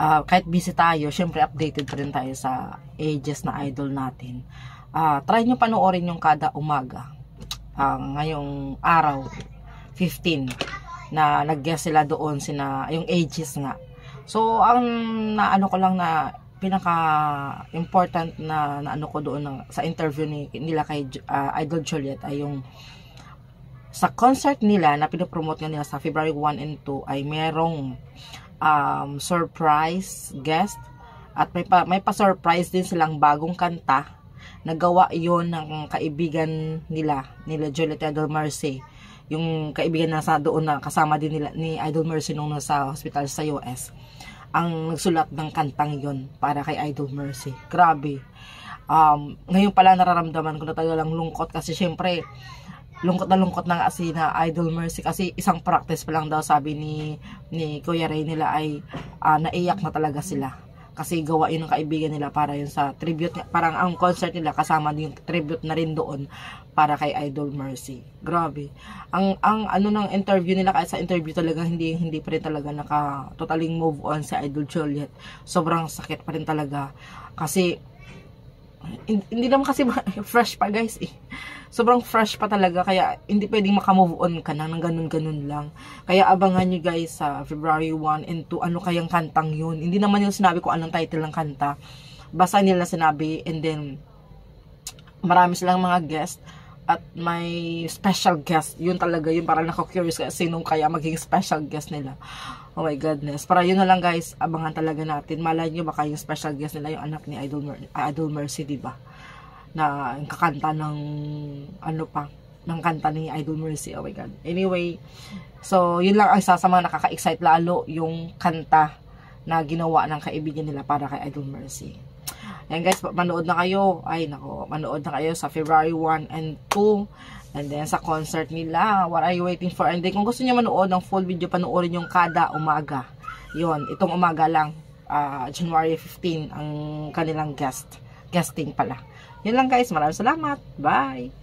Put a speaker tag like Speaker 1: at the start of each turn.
Speaker 1: kahit busy tayo, syempre updated pa rin tayo sa ages na idol natin. Try nyo panoorin yung kada umaga. Ngayong araw, 15, na nag-guest sila doon, yung ages nga. So, ang naano ko lang na pinaka-important na ano ko doon sa interview nila kay Idol Juliet ay yung sa concert nila na pinopromote nila sa February 1 and 2 ay merong surprise guest at may pa-surprise din silang bagong kanta. Nagawa yon ng kaibigan nila Juliet Idol Mercy, yung kaibigan na doon na kasama din nila ni Idol Mercy nung nasa hospital sa US, ang nagsulat ng kantang yon para kay Idol Mercy. Grabe. Ngayon pala nararamdaman ko na talagang lungkot kasi syempre lungkot na kasi na Idol Mercy kasi isang practice pa lang daw, sabi ni Kuya Ray nila ay naiyak na talaga sila kasi gawa yun ng kaibigan nila para yun sa tribute, parang ang concert nila kasama din yung tribute na rin doon para kay Idol Mercy. Grabe. Ang ano ng interview nila, kaya sa interview talaga hindi pa rin talaga totaling move on si Idol Juliet. Sobrang sakit pa rin talaga kasi hindi naman kasi fresh pa guys eh. Sobrang fresh pa talaga, kaya hindi pwedeng makamove on ka na ng ganun-ganun lang. Kaya abangan nyo guys sa February 1 and 2 ano kayang kantang yun. Hindi naman yung sinabi ko anong title ng kanta, basta nila sinabi, and then marami silang mga guest at may special guest. Yun talaga yun, parang nako-curious kasi sinong kaya maging special guest nila. Oh my goodness. Para yun na lang guys, abangan talaga natin. Malay nyo baka yung special guest nila yung anak ni Idol Mercy, diba? Na kakanta ng ng kanta ni Idol Mercy. Oh my God. Anyway, so yun lang ang isa sa mga nakaka-excite lalo, yung kanta na ginawa ng kaibigan nila para kay Idol Mercy. Yan guys, manood na kayo. Ay nako, manood na kayo sa February 1 and 2. And then sa concert nila, what are you waiting for? And then kung gusto niyo manood ng full video, panoorin yung kada umaga. Yun, itong umaga lang, January 15 ang kanilang guesting pala. Yun lang guys, maraming salamat. Bye!